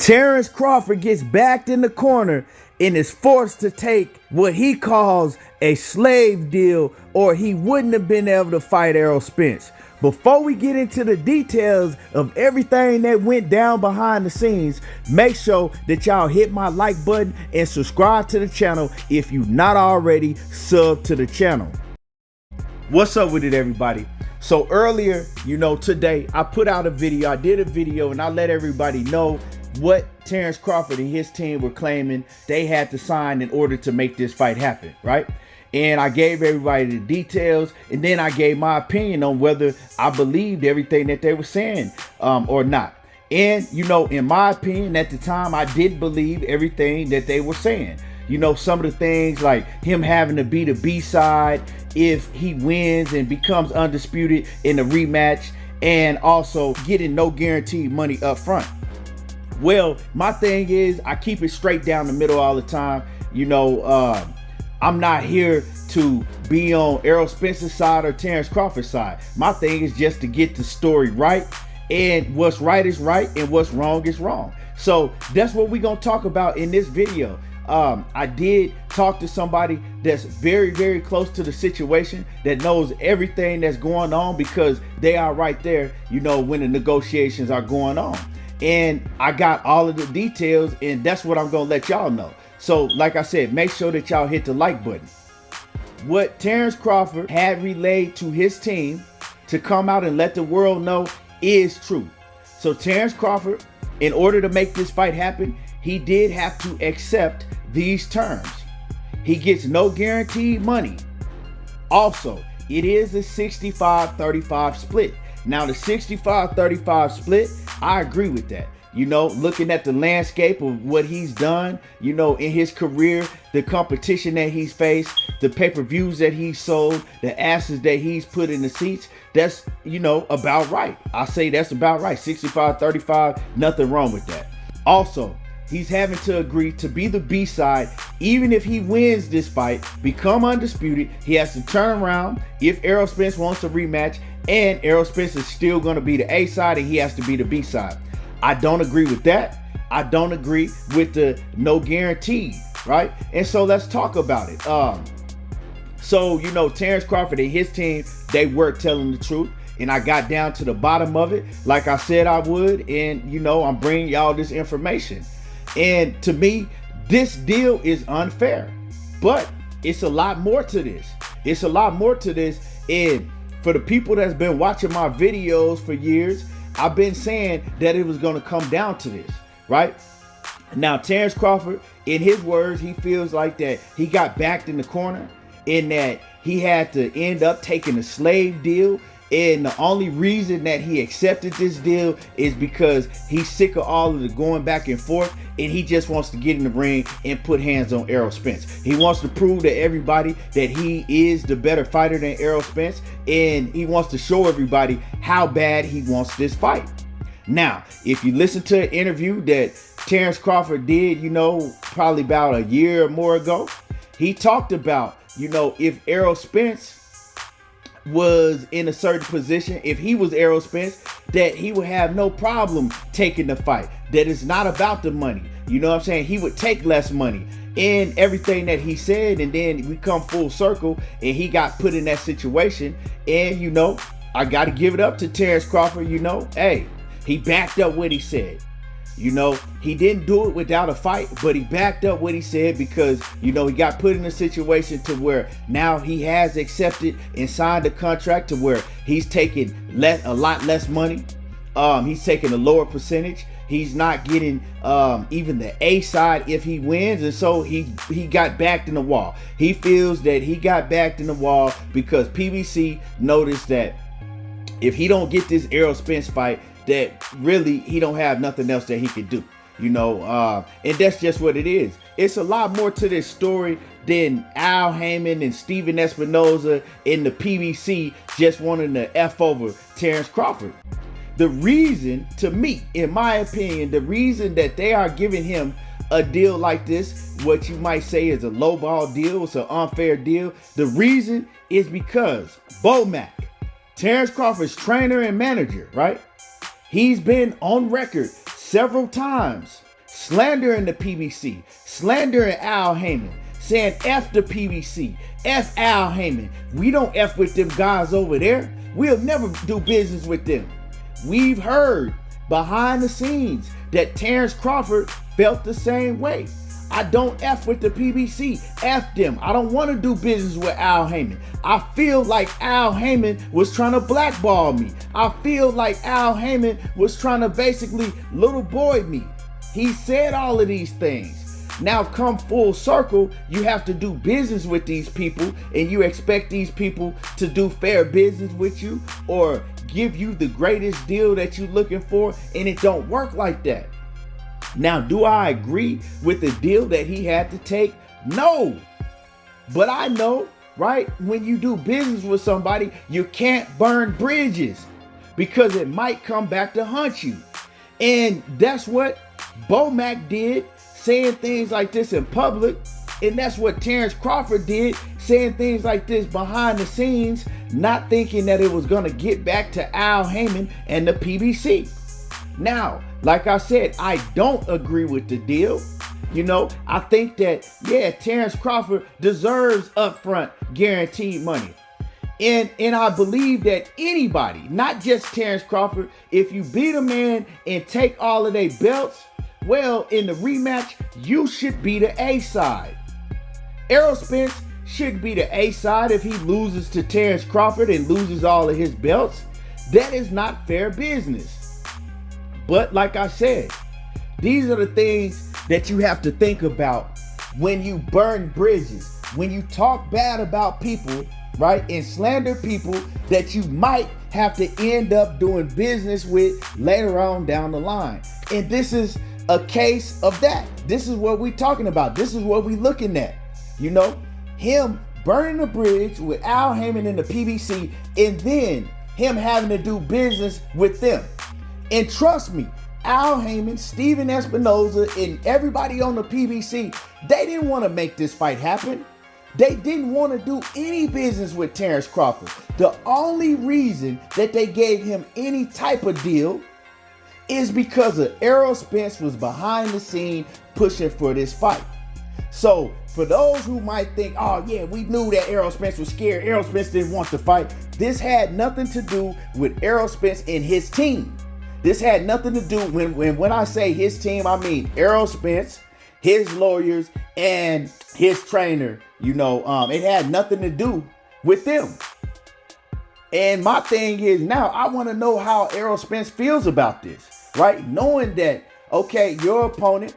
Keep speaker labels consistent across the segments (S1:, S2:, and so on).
S1: Terence Crawford gets backed in the corner and is forced to take what he calls a slave deal, or he wouldn't have been able to fight Errol Spence. Before we get into the details of everything that went down behind the scenes, make sure that y'all hit my like button and subscribe to the channel if you're not already sub to the channel. What's up with it, everybody? So earlier, today I put out a video. I did a video and I let everybody know what Terence Crawford and his team were claiming they had to sign in order to make this fight happen, right? And I gave everybody the details, and then I gave my opinion on whether I believed everything that they were saying or not. And, in my opinion, at the time, I did believe everything that they were saying. Some of the things like him having to be the B-side if he wins and becomes undisputed in the rematch, and also getting no guaranteed money up front. Well, my thing is, I keep it straight down the middle all the time. I'm not here to be on Errol Spence's side or Terence Crawford's side. My thing is just to get the story right, and what's right is right and what's wrong is wrong. So that's what we're gonna talk about in this video. I did talk to somebody that's very, very close to the situation, that knows everything that's going on, because they are right there, when the negotiations are going on. And I got all of the details, and that's what I'm gonna let y'all know. So like I said, make sure that y'all hit the like button. What Terence Crawford had relayed to his team to come out and let the world know is true. So Terence Crawford, in order to make this fight happen, he did have to accept these terms. He gets no guaranteed money. Also, it is a 65-35 split. Now, the 65-35 split, I agree with that. Looking at the landscape of what he's done, in his career, the competition that he's faced, the pay-per-views that he's sold, the asses that he's put in the seats, that's, about right. I say that's about right. 65-35, nothing wrong with that. Also, he's having to agree to be the B-side. Even if he wins this fight, become undisputed, he has to turn around if Errol Spence wants a rematch, and Errol Spence is still going to be the A-side and he has to be the B-side. I don't agree with that. I don't agree with the no guarantee, right? And so let's talk about it. Terence Crawford and his team, they were telling the truth, and I got down to the bottom of it like I said I would, and I'm bringing y'all this information. And to me, this deal is unfair, but it's a lot more to this. It's a lot more to this. And for the people that's been watching my videos for years, I've been saying that it was going to come down to this, right? Now, Terence Crawford, in his words, he feels like that he got backed in the corner, in that he had to end up taking a slave deal. And the only reason that he accepted this deal is because he's sick of all of the going back and forth, and he just wants to get in the ring and put hands on Errol Spence. He wants to prove to everybody that he is the better fighter than Errol Spence, and he wants to show everybody how bad he wants this fight. Now, if you listen to an interview that Terence Crawford did, probably about a year or more ago, he talked about, if Errol Spence was in a certain position, if he was Errol Spence, that he would have no problem taking the fight, that it's not about the money. He would take less money in everything that he said. And then we come full circle and he got put in that situation. And I got to give it up to Terence Crawford. Hey, he backed up what he said. He didn't do it without a fight, but he backed up what he said, because, he got put in a situation to where now he has accepted and signed a contract to where he's taking a lot less money. He's taking a lower percentage. He's not getting even the A side if he wins. And so he got backed in the wall. He feels that he got backed in the wall because PBC noticed that if he don't get this Errol Spence fight, that really he don't have nothing else that he could do, and that's just what it is. It's a lot more to this story than Al Heyman and Steven Espinoza in the PBC just wanting to F over Terence Crawford. The reason, to me, in my opinion, the reason that they are giving him a deal like this, what you might say is a lowball deal, it's an unfair deal, the reason is because Bomac, Terence Crawford's trainer and manager, right? He's been on record several times slandering the PBC, slandering Al Heyman, saying F the PBC, F Al Heyman. We don't F with them guys over there. We'll never do business with them. We've heard behind the scenes that Terence Crawford felt the same way. I don't F with the PBC. F them. I don't want to do business with Al Heyman. I feel like Al Heyman was trying to blackball me. I feel like Al Heyman was trying to basically little boy me. He said all of these things. Now come full circle, you have to do business with these people and you expect these people to do fair business with you or give you the greatest deal that you're looking for, and it don't work like that. Now, do I agree with the deal that he had to take? No. But I know, right, when you do business with somebody, you can't burn bridges because it might come back to haunt you. And that's what Bomac did, saying things like this in public. And that's what Terence Crawford did, saying things like this behind the scenes, not thinking that it was going to get back to Al Heyman and the PBC. Now, like I said, I don't agree with the deal. You know, I think that, yeah, Terence Crawford deserves upfront guaranteed money. And I believe that anybody, not just Terence Crawford, if you beat a man and take all of their belts, well, in the rematch, you should be the A side. Errol Spence should be the A side if he loses to Terence Crawford and loses all of his belts. That is not fair business. But like I said, these are the things that you have to think about when you burn bridges, when you talk bad about people, right, and slander people that you might have to end up doing business with later on down the line. And this is a case of that. This is what we're talking about. This is what we're looking at. You know, him burning a bridge with Al Heyman and the PBC, and then him having to do business with them. And trust me, Al Heyman, Steven Espinoza, and everybody on the PBC, they didn't want to make this fight happen. They didn't want to do any business with Terence Crawford. The only reason that they gave him any type of deal is because of Errol Spence was behind the scene pushing for this fight. So for those who might think, oh yeah, we knew that Errol Spence was scared, Errol Spence didn't want to fight, this had nothing to do with Errol Spence and his team. This had nothing to do, when I say his team, I mean Errol Spence, his lawyers, and his trainer. You know, it had nothing to do with them. And my thing is now, I want to know how Errol Spence feels about this, right? Knowing that, okay, your opponent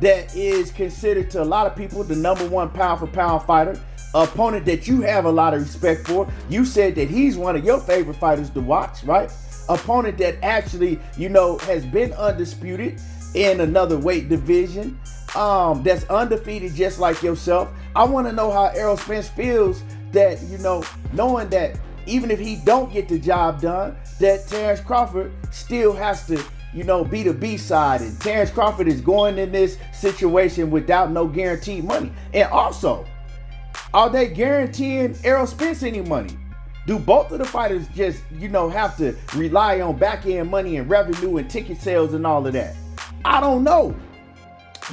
S1: that is considered to a lot of people the number one pound for pound fighter, opponent that you have a lot of respect for. You said that he's one of your favorite fighters to watch, right? Opponent that actually, you know, has been undisputed in another weight division, that's undefeated just like yourself. I want to know how Errol Spence feels that, you know, knowing that even if he don't get the job done, that Terence Crawford still has to, you know, be the B side, and Terence Crawford is going in this situation without no guaranteed money. And also, are they guaranteeing Errol Spence any money? Do both of the fighters just, you know, have to rely on back end money and revenue and ticket sales and all of that? I don't know.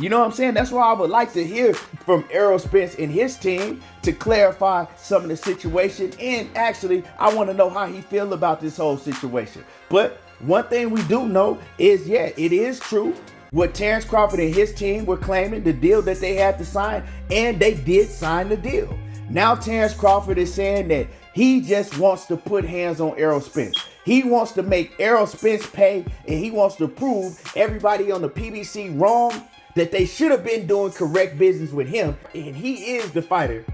S1: You know what I'm saying? That's why I would like to hear from Errol Spence and his team to clarify some of the situation. And actually, I want to know how he feels about this whole situation. But one thing we do know is, yeah, it is true what Terence Crawford and his team were claiming, the deal that they had to sign, and they did sign the deal. Now Terence Crawford is saying that he just wants to put hands on Errol Spence. He wants to make Errol Spence pay, and he wants to prove everybody on the PBC wrong, that they should have been doing correct business with him. And he is the fighter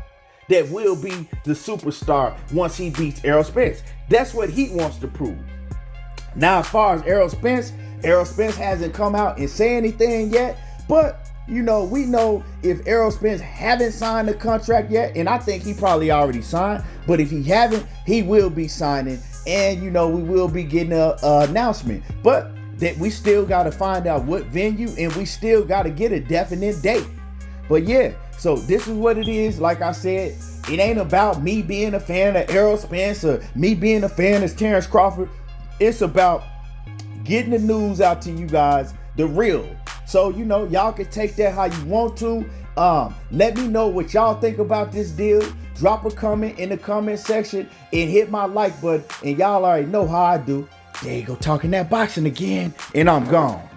S1: that will be the superstar once he beats Errol Spence. That's what he wants to prove. Now, as far as Errol Spence hasn't come out and say anything yet, but you know, we know if Errol Spence haven't signed the contract yet, and I think he probably already signed, but if he haven't, he will be signing, and you know, we will be getting an announcement. But that we still got to find out what venue, and we still got to get a definite date. But yeah, so this is what it is. Like I said, it ain't about me being a fan of Errol Spence or me being a fan of Terence Crawford. It's about getting the news out to you guys, the real. So, y'all can take that how you want to. Let me know what y'all think about this deal. Drop a comment in the comment section and hit my like button. And y'all already know how I do. There you go, talking that boxing again. And I'm gone.